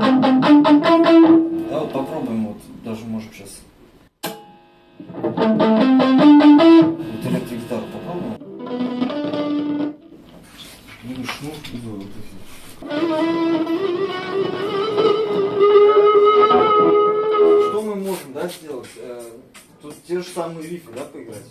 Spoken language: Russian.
Да, вот попробуем, вот даже можем сейчас. Вот электрогитару попробуем. Ну, шнур, вот что мы можем, да, сделать? Тут те же самые рифы, да, поиграть?